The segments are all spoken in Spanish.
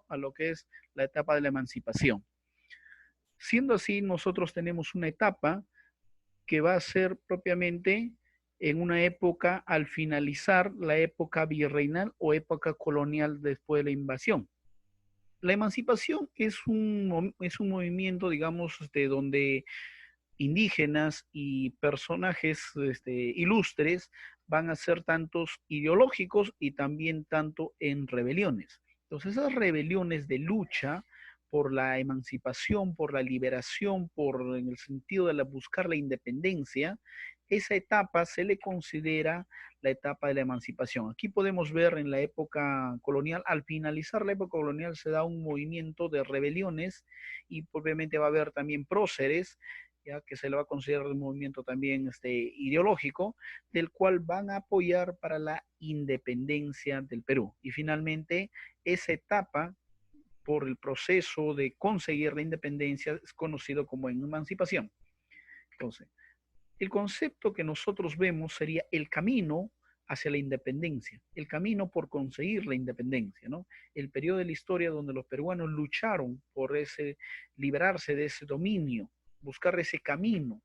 a lo que es la etapa de la emancipación. Siendo así, nosotros tenemos una etapa que va a ser propiamente en una época al finalizar la época virreinal o época colonial después de la invasión. La emancipación es un movimiento, digamos, donde indígenas y personajes ilustres van a ser tantos ideológicos y también tanto en rebeliones. Entonces esas rebeliones de lucha por la emancipación, por la liberación, por en el sentido de buscar la independencia, esa etapa se le considera la etapa de la emancipación. Aquí podemos ver en la época colonial, al finalizar la época colonial se da un movimiento de rebeliones y obviamente va a haber también próceres, ya que se le va a considerar un movimiento también ideológico, del cual van a apoyar para la independencia del Perú. Y finalmente, esa etapa por el proceso de conseguir la independencia es conocido como emancipación. Entonces, el concepto que nosotros vemos sería el camino hacia la independencia, el camino por conseguir la independencia, ¿no? El periodo de la historia donde los peruanos lucharon por liberarse de ese dominio, buscar ese camino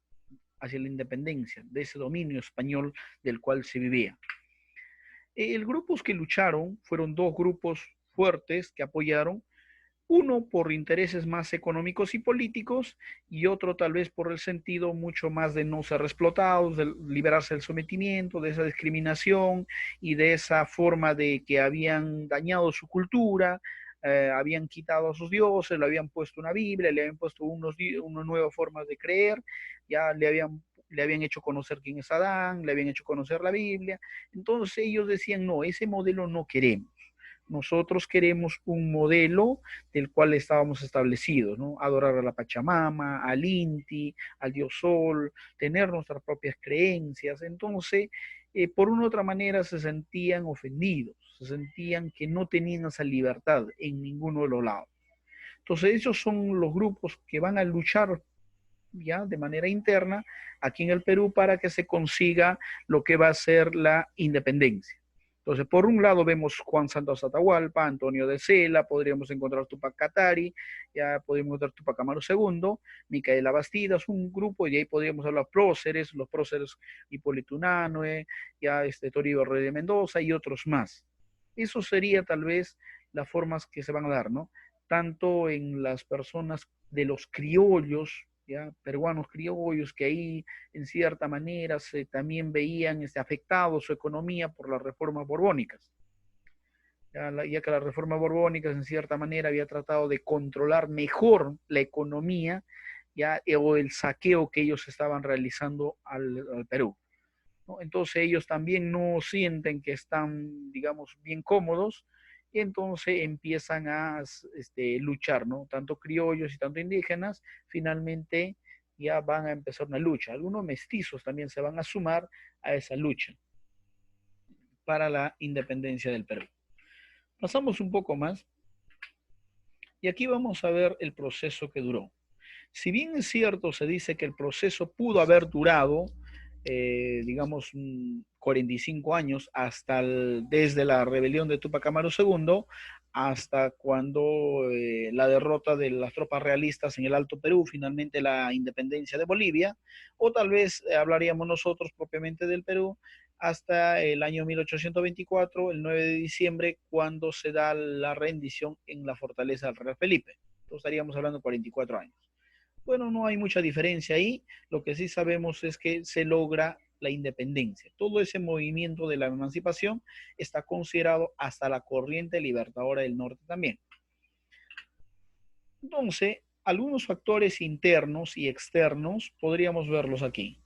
hacia la independencia, de ese dominio español del cual se vivía. El grupos que lucharon fueron dos grupos fuertes que apoyaron, uno por intereses más económicos y políticos y otro tal vez por el sentido mucho más de no ser explotados, de liberarse del sometimiento, de esa discriminación y de esa forma de que habían dañado su cultura, habían quitado a sus dioses, le habían puesto una Biblia, le habían puesto unas nuevas formas de creer, ya le habían hecho conocer quién es Adán, le habían hecho conocer la Biblia. Entonces ellos decían, no, ese modelo no queremos. Nosotros queremos un modelo del cual estábamos establecidos, ¿no? Adorar a la Pachamama, al Inti, al Dios Sol, tener nuestras propias creencias. Entonces, por una u otra manera se sentían ofendidos, se sentían que no tenían esa libertad en ninguno de los lados. Entonces, esos son los grupos que van a luchar ya de manera interna aquí en el Perú para que se consiga lo que va a ser la independencia. Entonces, por un lado vemos Juan Santos Atahualpa, Antonio de Cela, podríamos encontrar Tupac Katari, ya podríamos encontrar Tupac Amaru II, Micaela Bastidas, un grupo, y de ahí podríamos hablar los próceres Hipólito Unanue, ya Toribio Rey de Mendoza y otros más. Eso sería tal vez las formas que se van a dar, ¿no? Tanto en las personas de los criollos, ya peruanos criollos que ahí en cierta manera se también veían afectados su economía por las reformas borbónicas. Ya que las reformas borbónicas en cierta manera había tratado de controlar mejor la economía ya, o el saqueo que ellos estaban realizando al Perú, ¿no? Entonces ellos también no sienten que están, digamos, bien cómodos y entonces empiezan a luchar, ¿no? Tanto criollos y tanto indígenas, finalmente ya van a empezar una lucha. Algunos mestizos también se van a sumar a esa lucha para la independencia del Perú. Pasamos un poco más y aquí vamos a ver el proceso que duró. Si bien es cierto, se dice que el proceso pudo haber durado, digamos, 45 años desde la rebelión de Tupac Amaru II hasta cuando la derrota de las tropas realistas en el Alto Perú, finalmente la independencia de Bolivia, o tal vez hablaríamos nosotros propiamente del Perú, hasta el año 1824, el 9 de diciembre, cuando se da la rendición en la fortaleza del Real Felipe. Entonces estaríamos hablando de 44 años. Bueno, no hay mucha diferencia ahí. Lo que sí sabemos es que se logra la independencia. Todo ese movimiento de la emancipación está considerado hasta la corriente libertadora del norte también. Entonces, algunos factores internos y externos podríamos verlos aquí.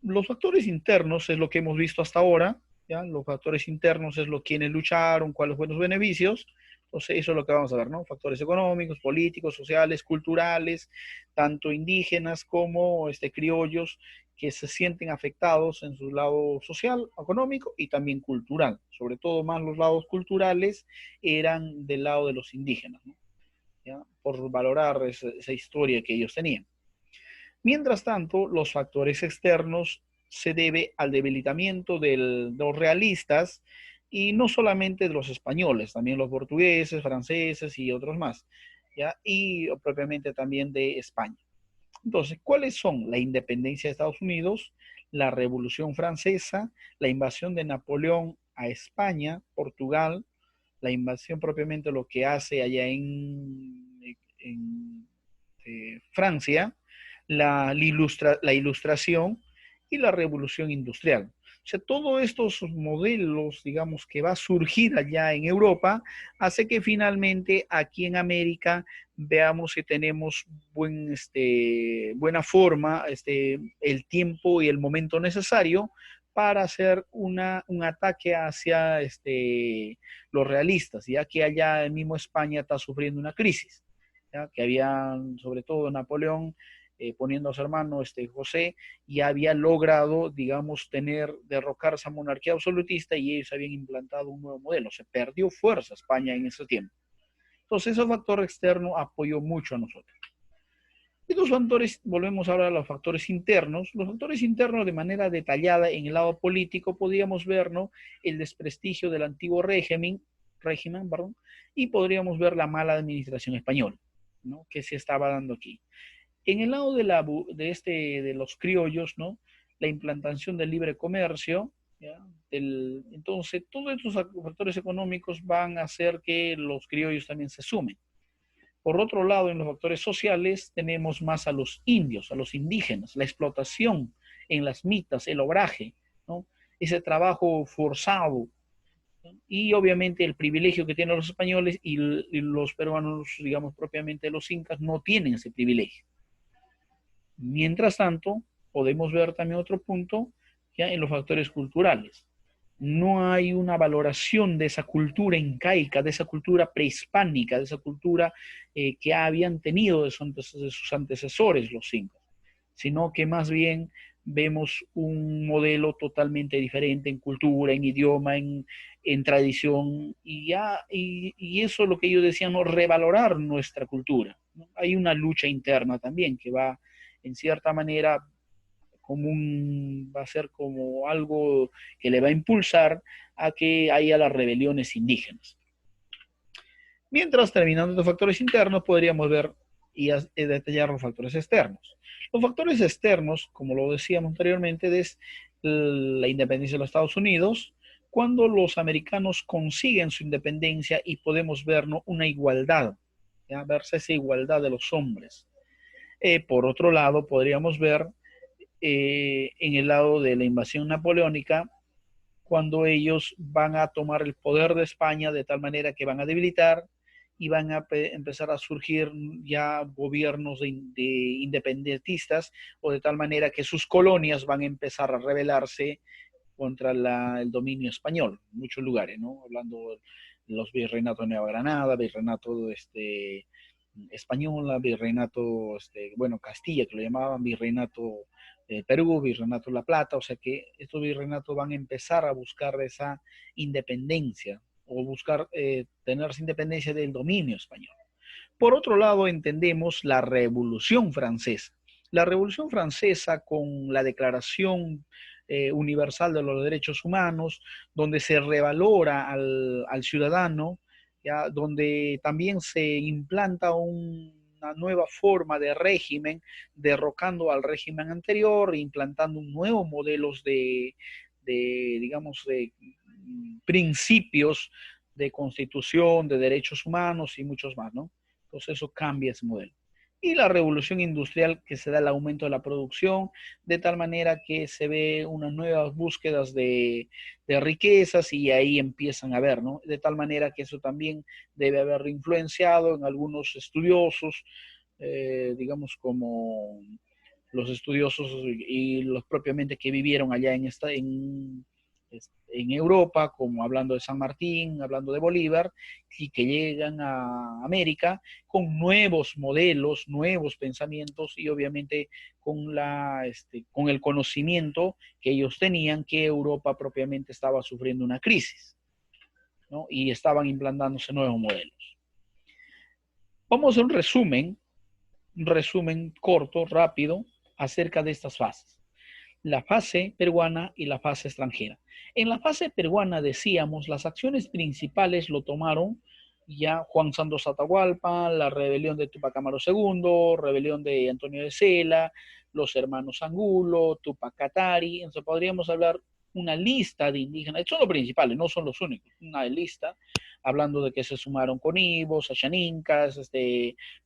Los factores internos es lo que hemos visto hasta ahora, ¿ya? Los factores internos es lo quienes lucharon, cuáles fueron los beneficios. Entonces, eso es lo que vamos a ver, ¿no? Factores económicos, políticos, sociales, culturales, tanto indígenas como criollos que se sienten afectados en su lado social, económico y también cultural. Sobre todo más los lados culturales eran del lado de los indígenas, ¿no? ¿Ya? Por valorar esa historia que ellos tenían. Mientras tanto, los factores externos se debe al debilitamiento de los realistas Y no solamente de los españoles, también los portugueses, franceses y otros más, ¿ya? Y propiamente también de España. Entonces, ¿cuáles son? La independencia de Estados Unidos, la Revolución Francesa, la invasión de Napoleón a España, Portugal, la invasión propiamente lo que hace allá en Francia, la ilustración y la revolución industrial. O sea, todos estos modelos, digamos, que va a surgir allá en Europa, hace que finalmente aquí en América veamos que tenemos buena forma, el tiempo y el momento necesario para hacer un ataque hacia los realistas, ya que allá el mismo España está sufriendo una crisis, ¿ya? Que habían, sobre todo Napoleón, poniendo a su hermano José, y había logrado, digamos, derrocar esa monarquía absolutista y ellos habían implantado un nuevo modelo. Se perdió fuerza España en ese tiempo. Entonces, ese factor externo apoyó mucho a nosotros. Y los factores, volvemos ahora a los factores internos. Los factores internos de manera detallada en el lado político podríamos ver, ¿no?, el desprestigio del antiguo régimen, perdón, y podríamos ver la mala administración española, ¿no?, que se estaba dando aquí. En el lado de los criollos, ¿no?, la implantación del libre comercio, ¿ya? Entonces, todos estos factores económicos van a hacer que los criollos también se sumen. Por otro lado, en los factores sociales tenemos más a los indios, a los indígenas, la explotación en las mitas, el obraje, ¿no?, ese trabajo forzado, ¿no?, y obviamente el privilegio que tienen los españoles y los peruanos, digamos propiamente los incas, no tienen ese privilegio. Mientras tanto, podemos ver también otro punto, ya en los factores culturales. No hay una valoración de esa cultura incaica, de esa cultura prehispánica, de esa cultura que habían tenido de sus antecesores los incas, sino que más bien vemos un modelo totalmente diferente en cultura, en idioma, en tradición, y eso es lo que ellos decían, ¿no?, revalorar nuestra cultura, ¿no? Hay una lucha interna también que va, en cierta manera, va a ser como algo que le va a impulsar a que haya las rebeliones indígenas. Mientras, terminando los factores internos, podríamos ver y detallar los factores externos. Los factores externos, como lo decíamos anteriormente, es la independencia de los Estados Unidos, cuando los americanos consiguen su independencia y podemos ver, ¿no?, una igualdad, ¿ya?, verse esa igualdad de los hombres. Por otro lado, podríamos ver en el lado de la invasión napoleónica, cuando ellos van a tomar el poder de España de tal manera que van a debilitar y van a empezar a surgir ya gobiernos de independentistas, o de tal manera que sus colonias van a empezar a rebelarse contra el dominio español en muchos lugares, ¿no? Hablando de los virreinatos de Nueva Granada, virreinato española, virreinato, bueno, Castilla, que lo llamaban virreinato Perú, virreinato La Plata, o sea que estos virreinatos van a empezar a buscar esa independencia o buscar tener esa independencia del dominio español. Por otro lado, entendemos la Revolución Francesa. La Revolución Francesa, con la Declaración Universal de los Derechos Humanos, donde se revalora al ciudadano, ¿ya?, donde también se implanta una nueva forma de régimen, derrocando al régimen anterior, implantando nuevos modelos digamos, de principios de constitución, de derechos humanos y muchos más, ¿no? Entonces eso cambia ese modelo. Y la revolución industrial, que se da el aumento de la producción, de tal manera que se ve unas nuevas búsquedas de riquezas, y ahí empiezan a ver, ¿no? De tal manera que eso también debe haber influenciado en algunos estudiosos, digamos, como los estudiosos y los propiamente que vivieron allá en Europa, como hablando de San Martín, hablando de Bolívar, y que llegan a América con nuevos modelos, nuevos pensamientos, y obviamente con el conocimiento que ellos tenían que Europa propiamente estaba sufriendo una crisis, ¿no?, y estaban implantándose nuevos modelos. Vamos a hacer un resumen corto, rápido, acerca de estas fases. la fase peruana y la fase extranjera. En la fase peruana, decíamos, las acciones principales lo tomaron ya Juan Santos Atahualpa, la rebelión de Tupac Amaru II, rebelión de Antonio de Cela, los hermanos Angulo, Tupac Katari. Entonces podríamos hablar una lista de indígenas, son los principales, no son los únicos, una lista, hablando de que se sumaron conibos, achanincas,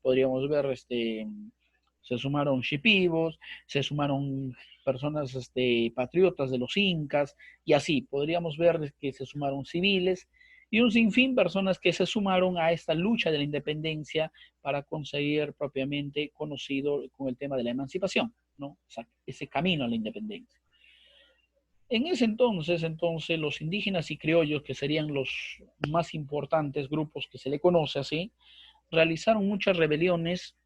podríamos ver, se sumaron shipibos, se sumaron personas patriotas de los incas, y así podríamos ver que se sumaron civiles, y un sinfín de personas que se sumaron a esta lucha de la independencia para conseguir propiamente conocido con el tema de la emancipación, ¿no? O sea, ese camino a la independencia. En ese entonces, los indígenas y criollos, que serían los más importantes grupos que se le conoce así, realizaron muchas rebeliones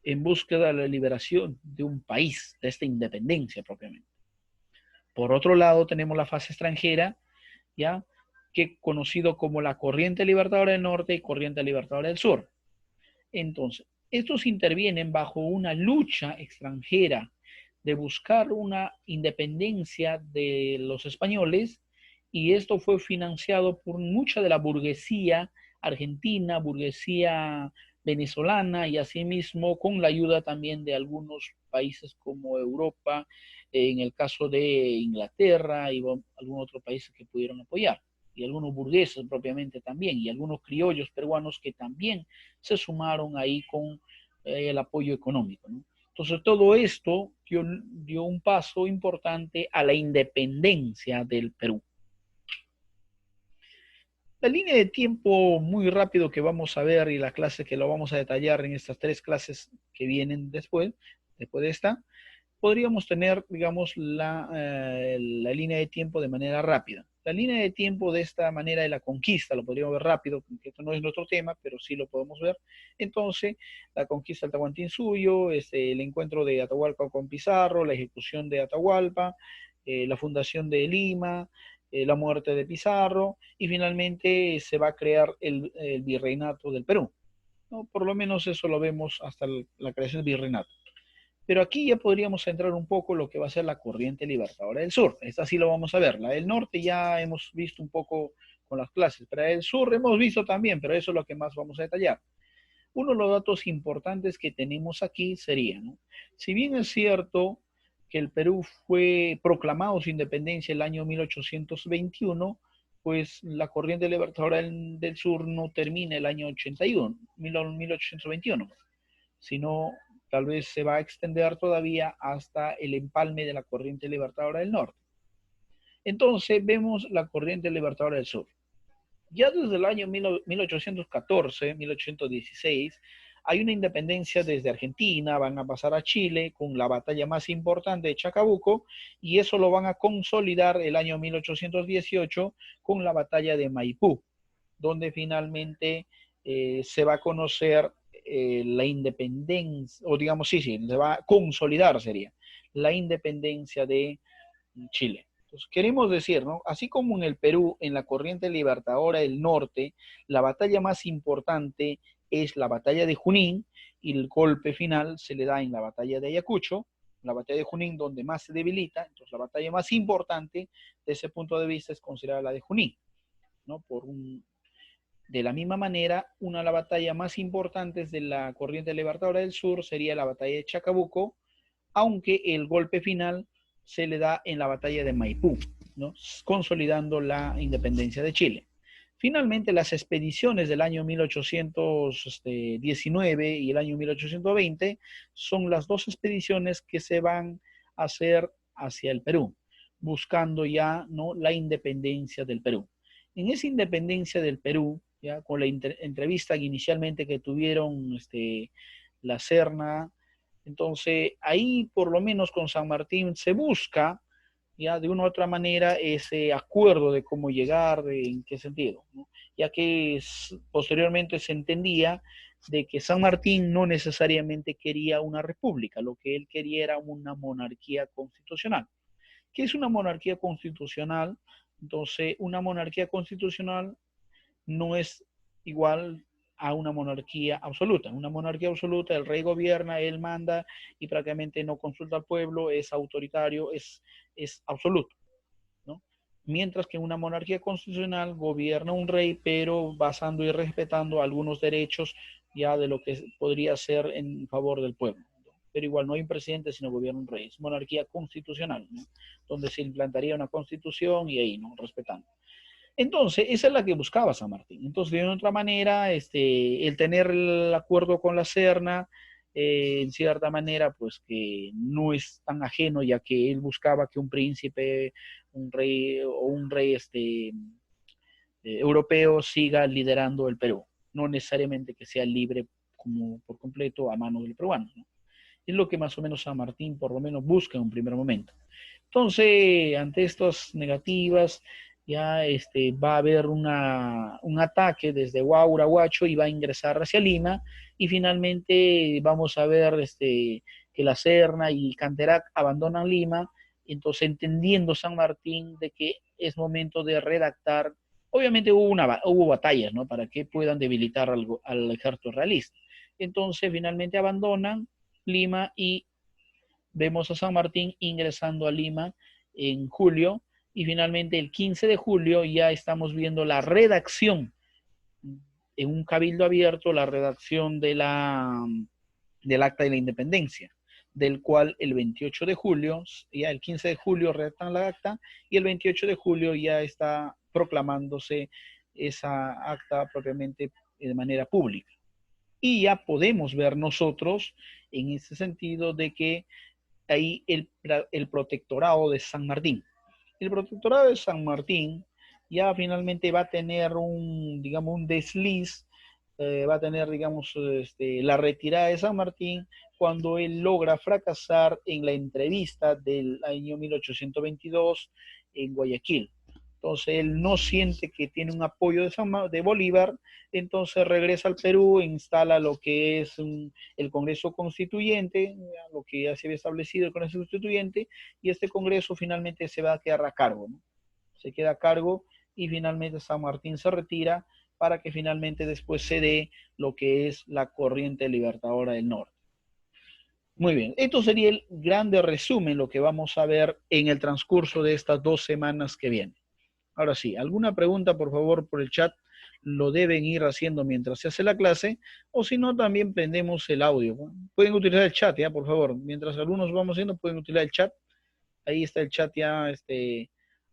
en búsqueda de la liberación de un país, de esta independencia propiamente. Por otro lado, tenemos la fase extranjera, ¿ya? Que conocido como la Corriente Libertadora del Norte y Corriente Libertadora del Sur. Entonces, estos intervienen bajo una lucha extranjera de buscar una independencia de los españoles, y esto fue financiado por mucha de la burguesía argentina, burguesía venezolana, y asimismo con la ayuda también de algunos países como Europa, en el caso de Inglaterra y algunos otros países que pudieron apoyar, y algunos burgueses propiamente también, y algunos criollos peruanos que también se sumaron ahí con el apoyo económico, ¿no? Entonces todo esto dio un paso importante a la independencia del Perú. La línea de tiempo muy rápido que vamos a ver, y la clase que lo vamos a detallar en estas tres clases que vienen después de esta, podríamos tener, digamos, la línea de tiempo de manera rápida. La línea de tiempo de esta manera de la conquista, lo podríamos ver rápido, porque esto no es nuestro tema, pero sí lo podemos ver. Entonces, la conquista del Tahuantinsuyo, el encuentro de Atahualpa con Pizarro, la ejecución de Atahualpa, la fundación de Lima, la muerte de Pizarro, y finalmente se va a crear el virreinato del Perú, ¿no? Por lo menos eso lo vemos hasta la creación del virreinato. Pero aquí ya podríamos entrar un poco lo que va a ser la corriente libertadora del sur. Esta sí lo vamos a ver. La del norte ya hemos visto un poco con las clases, pero la del sur hemos visto también, pero eso es lo que más vamos a detallar. Uno de los datos importantes que tenemos aquí sería, ¿no? Si bien es cierto que el Perú fue proclamado su independencia el año 1821, pues la corriente libertadora del sur no termina el año 81, 1821, sino tal vez se va a extender todavía hasta el empalme de la corriente libertadora del norte. Entonces vemos la corriente libertadora del sur. Ya desde el año 1814, 1816, hay una independencia desde Argentina, van a pasar a Chile con la batalla más importante de Chacabuco, y eso lo van a consolidar el año 1818 con la batalla de Maipú, donde finalmente se va a conocer la independencia, o digamos, sí, se va a consolidar, sería, la independencia de Chile. Entonces, queremos decir, ¿no? Así como en el Perú, en la corriente libertadora del norte, la batalla más importante es la batalla de Junín, y el golpe final se le da en la batalla de Ayacucho, la batalla de Junín donde más se debilita. Entonces la batalla más importante de ese punto de vista es considerada la de Junín, ¿no? De la misma manera, una de las batallas más importantes de la corriente libertadora del sur sería la batalla de Chacabuco, aunque el golpe final se le da en la batalla de Maipú, ¿no? Consolidando la independencia de Chile. Finalmente, las expediciones del año 1819 y el año 1820 son las dos expediciones que se van a hacer hacia el Perú, buscando ya, ¿no?, la independencia del Perú. En esa independencia del Perú, ya con la entrevista inicialmente que tuvieron la Serna, entonces ahí por lo menos con San Martín se busca ya de una u otra manera ese acuerdo de cómo llegar, de en qué sentido, ¿no? Ya que posteriormente se entendía de que San Martín no necesariamente quería una república, lo que él quería era una monarquía constitucional. ¿Qué es una monarquía constitucional? Entonces, una monarquía constitucional no es igual a una monarquía absoluta. Una monarquía absoluta, el rey gobierna, él manda y prácticamente no consulta al pueblo, es autoritario, es absoluto, ¿no? Mientras que en una monarquía constitucional gobierna un rey, pero basando y respetando algunos derechos ya de lo que podría ser en favor del pueblo. Pero igual no hay un presidente, sino gobierna un rey. Es monarquía constitucional, ¿no? Donde se implantaría una constitución y ahí, ¿no? Respetando. Entonces, esa es la que buscaba San Martín. Entonces, de otra manera, el tener el acuerdo con la Serna, en cierta manera, pues que no es tan ajeno, ya que él buscaba que un príncipe, un rey europeo siga liderando el Perú, no necesariamente que sea libre como por completo a manos del peruano, ¿no? Es lo que más o menos San Martín por lo menos busca en un primer momento. Entonces, ante estas negativas, ya va a haber un ataque desde Huaura, Huacho, y va a ingresar hacia Lima, y finalmente vamos a ver que la Serna y Canterac abandonan Lima, entonces entendiendo San Martín de que es momento de redactar, obviamente hubo batallas, ¿no? Para que puedan debilitar al ejército realista. Entonces finalmente abandonan Lima y vemos a San Martín ingresando a Lima en julio y finalmente el 15 de julio ya estamos viendo la redacción en un cabildo abierto, la redacción del Acta de la Independencia, del cual el 28 de julio, ya el 15 de julio redactan la acta y el 28 de julio ya está proclamándose esa acta propiamente de manera pública. Y ya podemos ver nosotros en ese sentido de que ahí el protectorado de San Martín. El protectorado de San Martín ya finalmente va a tener digamos, un desliz, va a tener, digamos, la retirada de San Martín cuando él logra fracasar en la entrevista del año 1822 en Guayaquil. Entonces él no siente que tiene un apoyo de Bolívar, entonces regresa al Perú, instala lo que es el Congreso Constituyente, lo que ya se había establecido el Congreso Constituyente, y este Congreso finalmente se va a quedar a cargo, ¿no? Se queda a cargo y finalmente San Martín se retira para que finalmente después se dé lo que es la corriente libertadora del norte. Muy bien, esto sería el grande resumen, lo que vamos a ver en el transcurso de estas 2 semanas que vienen. Ahora sí, alguna pregunta, por favor, por el chat, lo deben ir haciendo mientras se hace la clase, o si no, también prendemos el audio. Pueden utilizar el chat, ya, por favor. Mientras algunos vamos haciendo, pueden utilizar el chat. Ahí está el chat ya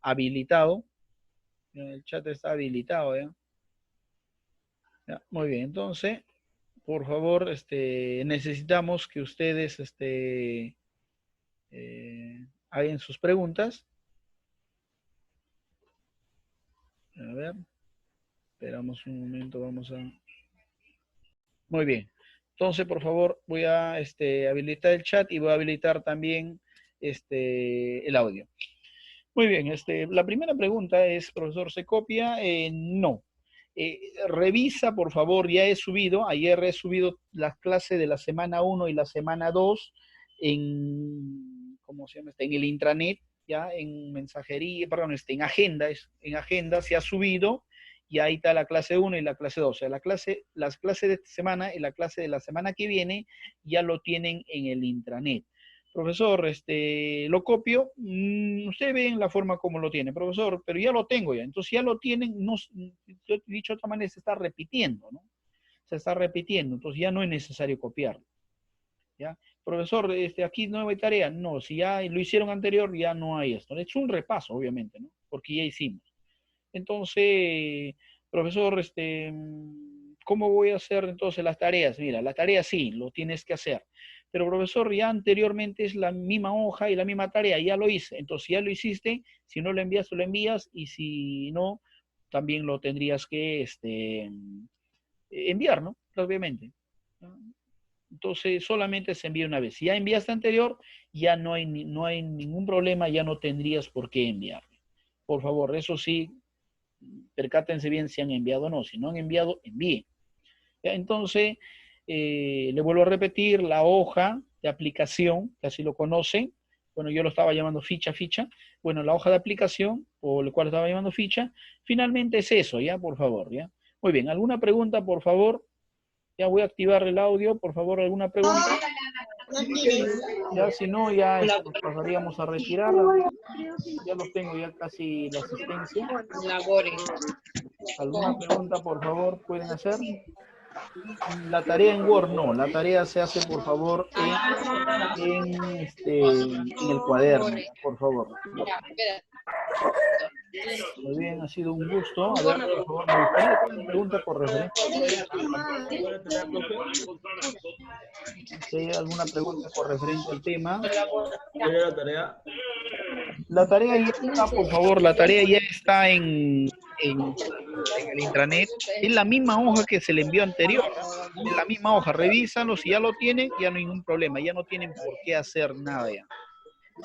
habilitado. El chat está habilitado, ¿ya? Ya, muy bien, entonces, por favor, necesitamos que ustedes hagan sus preguntas. A ver, esperamos un momento, vamos a... Muy bien. Entonces, por favor, voy a habilitar el chat y voy a habilitar también el audio. Muy bien, la primera pregunta es, profesor, ¿se copia? No. Revisa, por favor, ya he subido, ayer he subido las clases de la semana 1 y la semana 2 en, ¿cómo se llama? En el intranet, ya en mensajería, perdón, en agenda se ha subido y ahí está la clase 1 y la clase 2. O sea, las clases de esta semana y la clase de la semana que viene ya lo tienen en el intranet. Profesor, lo copio, ustedes ven la forma como lo tiene, profesor, pero ya lo tengo ya. Entonces ya lo tienen, no, yo he dicho de otra manera, se está repitiendo, ¿no? Se está repitiendo, entonces ya no es necesario copiarlo, ¿ya? Profesor, aquí no hay tarea. No, si ya lo hicieron anterior, ya no hay esto. Es un repaso, obviamente, ¿no? Porque ya hicimos. Entonces, profesor, ¿cómo voy a hacer entonces las tareas? Mira, las tareas sí, lo tienes que hacer. Pero profesor, ya anteriormente es la misma hoja y la misma tarea, ya lo hice. Entonces, ya lo hiciste, si no lo envías, lo envías, y si no, también lo tendrías que enviar, ¿no? Obviamente. Entonces, solamente se envía una vez. Si ya enviaste anterior, ya no hay ningún problema, ya no tendrías por qué enviar. Por favor, eso sí, percátense bien si han enviado o no. Si no han enviado, envíen. Entonces, le vuelvo a repetir, la hoja de aplicación, que así lo conocen, bueno, yo lo estaba llamando ficha. Bueno, la hoja de aplicación, o el cual estaba llamando ficha, finalmente es eso, ¿ya? Por favor, ¿ya? Muy bien, ¿alguna pregunta, por favor? Ya voy a activar el audio, por favor, ¿alguna pregunta? Ya, si no, ya nos pasaríamos a retirar. Ya los tengo, ya casi la asistencia. ¿Alguna pregunta, por favor, pueden hacer? La tarea en Word no, la tarea se hace, por favor, en el cuaderno, por favor. Muy bien, ha sido un gusto. A ver, por favor, me gustaría que una pregunta por referencia. Si hay alguna pregunta por referencia al tema. La tarea. La tarea ya está, por favor, la tarea ya está en el intranet. Es la misma hoja que se le envió anterior. Es la misma hoja. Revísalo, si ya lo tienen, ya no hay ningún problema. Ya no tienen por qué hacer nada ya.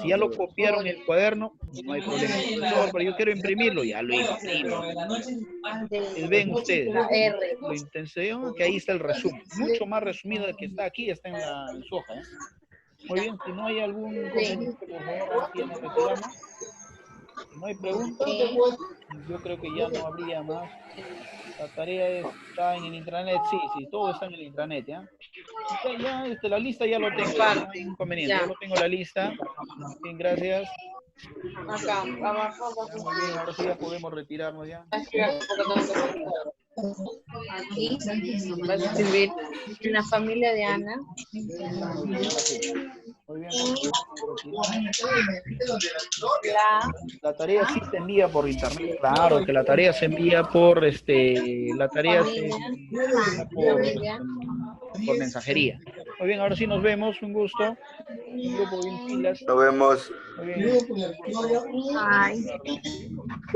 Si ya lo copiaron en el cuaderno, no hay problema. Profesor, pero yo quiero imprimirlo, ya lo imprimo. Ven ustedes, lo intención que ahí está el resumen. Mucho más resumido del que está aquí, está en su hoja. Muy bien, si no hay algún inconveniente, por favor, aquí ya nos retiramos. Si no hay preguntas, yo creo que ya no habría más. La tarea está en el intranet, sí, todo está en el intranet, ¿ya? Ya, la lista ya lo tengo, no hay inconveniente, ya lo tengo la lista. Bien, gracias. Acá, abajo. Ya, muy bien, ahora sí ya podemos retirarnos ya. Aquí va a escribir una familia de Ana. Muy bien. La tarea sí se envía por internet. Claro que la tarea se envía por la tarea se envía por mensajería. Muy bien, ahora sí nos vemos, un gusto. Un grupo bien pilas. Nos vemos. Muy bien. Ay.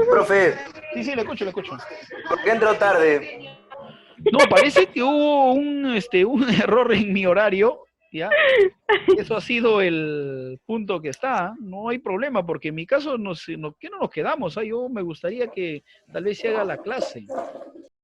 Profe, Sí, le escucho. ¿por qué entró tarde? No, parece que hubo un error en mi horario, ¿ya? Eso ha sido el punto que está, no hay problema, porque en mi caso, ¿qué no nos quedamos? Yo me gustaría que tal vez se haga la clase.